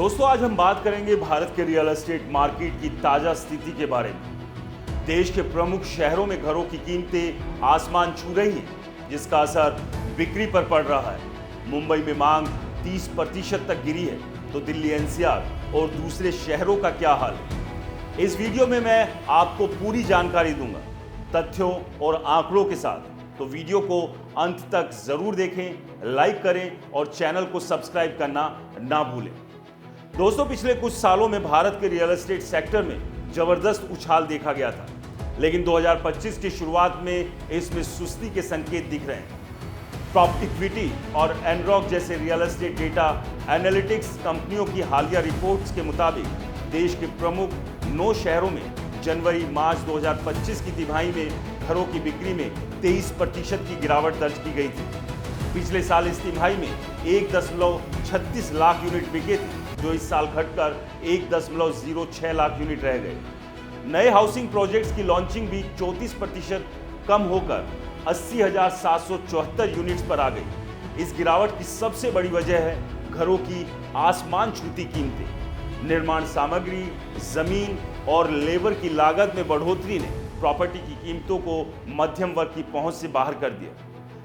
दोस्तों, आज हम बात करेंगे भारत के रियल एस्टेट मार्केट की ताजा स्थिति के बारे में। देश के प्रमुख शहरों में घरों की कीमतें आसमान छू रही हैं, जिसका असर बिक्री पर पड़ रहा है। मुंबई में मांग 30% तक गिरी है, तो दिल्ली एनसीआर और दूसरे शहरों का क्या हाल है? इस वीडियो में मैं आपको पूरी जानकारी दूंगा, तथ्यों और आंकड़ों के साथ। तो वीडियो को अंत तक जरूर देखें, लाइक करें और चैनल को सब्सक्राइब करना ना भूलें। दोस्तों, पिछले कुछ सालों में भारत के रियल एस्टेट सेक्टर में जबरदस्त उछाल देखा गया था, लेकिन 2025 की शुरुआत में इसमें सुस्ती के संकेत दिख रहे हैं। प्रॉप इक्विटी और एनरॉक जैसे रियल एस्टेट डेटा एनालिटिक्स कंपनियों की हालिया रिपोर्ट्स के मुताबिक देश के प्रमुख 9 शहरों में जनवरी-मार्च 2025 की तिमाही में घरों की बिक्री में 23% की गिरावट दर्ज की गई थी। पिछले साल इस तिमाही में 1.36 लाख यूनिट बिके थे, जो इस साल घटकर 1.06 लाख यूनिट रह गए। नए हाउसिंग प्रोजेक्ट्स की लॉन्चिंग भी 34% कम होकर 80,774 यूनिट्स पर आ गई। इस गिरावट की सबसे बड़ी वजह है घरों की आसमान छूती कीमतें। निर्माण सामग्री, जमीन और लेबर की लागत में बढ़ोतरी ने प्रॉपर्टी की कीमतों को मध्यम वर्ग की पहुंच से बाहर कर दिया।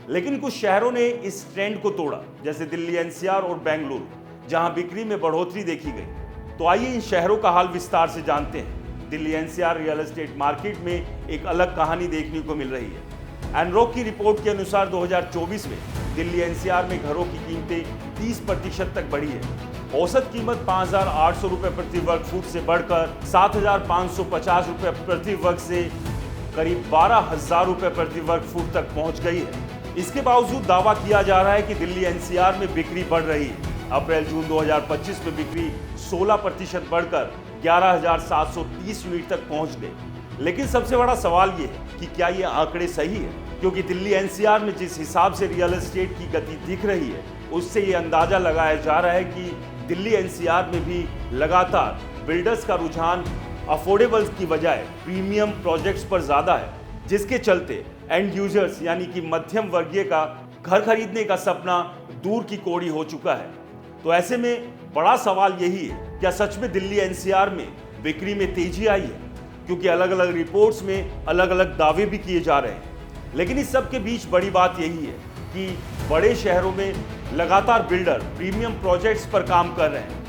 लेकिन कुछ शहरों ने इस ट्रेंड को तोड़ा, जैसे दिल्ली एनसीआर और बेंगलुरु, जहां बिक्री में बढ़ोतरी देखी गई। तो आइए इन शहरों का हाल विस्तार से जानते हैं। Delhi NCR real estate market में एक अलग कहानी देखने को मिल रही है। एनरॉक की रिपोर्ट के अनुसार 2024 में दिल्ली एनसीआर में घरों की कीमतें 30% तक बढ़ी है। औसत कीमत 5,800 रुपये प्रति वर्ग फुट से बढ़कर 7,550 रुपये प्रति वर्ग से करीब 12,000 रुपये प्रति वर्ग फुट तक पहुंच गई है। इसके बावजूद दावा किया जा रहा है कि दिल्ली एनसीआर में बिक्री बढ़ रही है। अप्रैल-जून 2025 में बिक्री 16% बढ़कर 11,730 यूनिट तक पहुंच गई। लेकिन सबसे बड़ा सवाल ये है कि क्या ये आंकड़े सही है? क्योंकि दिल्ली एनसीआर में जिस हिसाब से रियल एस्टेट की गति दिख रही है, उससे ये अंदाजा लगाया जा रहा है कि दिल्ली एनसीआर में भी लगातार बिल्डर्स का रुझान अफोर्डेबल की बजाय प्रीमियम प्रोजेक्ट्स पर ज्यादा है, जिसके चलते एंड यूजर्स यानी कि मध्यम वर्गीय का घर खरीदने का सपना दूर की कोड़ी हो चुका है। तो ऐसे में बड़ा सवाल यही है, क्या सच में दिल्ली एनसीआर में बिक्री में तेजी आई है? क्योंकि अलग अलग रिपोर्ट्स में अलग अलग दावे भी किए जा रहे हैं। लेकिन इस सब के बीच बड़ी बात यही है कि बड़े शहरों में लगातार बिल्डर प्रीमियम प्रोजेक्ट्स पर काम कर रहे हैं,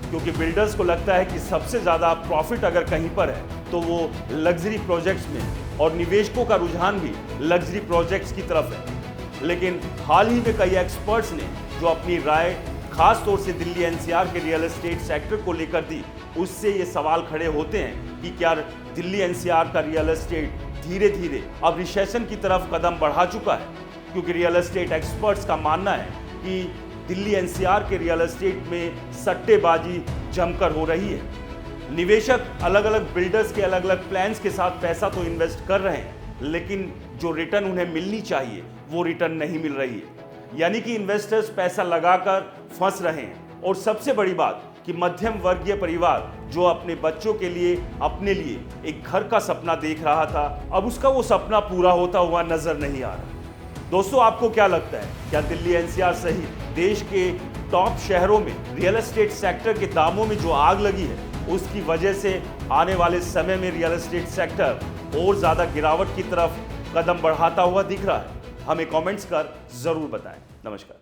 क्योंकि बिल्डर्स को लगता है कि सबसे ज़्यादा प्रॉफिट अगर कहीं पर है तो वो लग्जरी प्रोजेक्ट्स में, और निवेशकों का रुझान भी लग्जरी प्रोजेक्ट्स की तरफ है। लेकिन हाल ही में कई एक्सपर्ट्स ने जो अपनी राय खास तौर से दिल्ली एनसीआर के रियल एस्टेट सेक्टर को लेकर दी, उससे ये सवाल खड़े होते हैं कि क्या दिल्ली एनसीआर का रियल एस्टेट धीरे धीरे अब रिसेशन की तरफ कदम बढ़ा चुका है? क्योंकि रियल एस्टेट एक्सपर्ट्स का मानना है कि दिल्ली एनसीआर के रियल एस्टेट में सट्टेबाजी जमकर हो रही है। निवेशक अलग अलग बिल्डर्स के अलग अलग प्लान्स के साथ पैसा तो इन्वेस्ट कर रहे हैं, लेकिन जो रिटर्न उन्हें मिलनी चाहिए वो रिटर्न नहीं मिल रही है। यानी कि इन्वेस्टर्स पैसा लगाकर फंस रहे हैं। और सबसे बड़ी बात कि मध्यम वर्गीय परिवार जो अपने बच्चों के लिए, अपने लिए एक घर का सपना देख रहा था, अब उसका वो सपना पूरा होता हुआ नजर नहीं आ रहा। दोस्तों, आपको क्या लगता है, क्या दिल्ली एनसीआर सहित देश के टॉप शहरों में रियल एस्टेट सेक्टर के दामों में जो आग लगी है, उसकी वजह से आने वाले समय में रियल एस्टेट सेक्टर और ज्यादा गिरावट की तरफ कदम बढ़ाता हुआ दिख रहा है? हमें कमेंट्स कर जरूर बताएं। नमस्कार।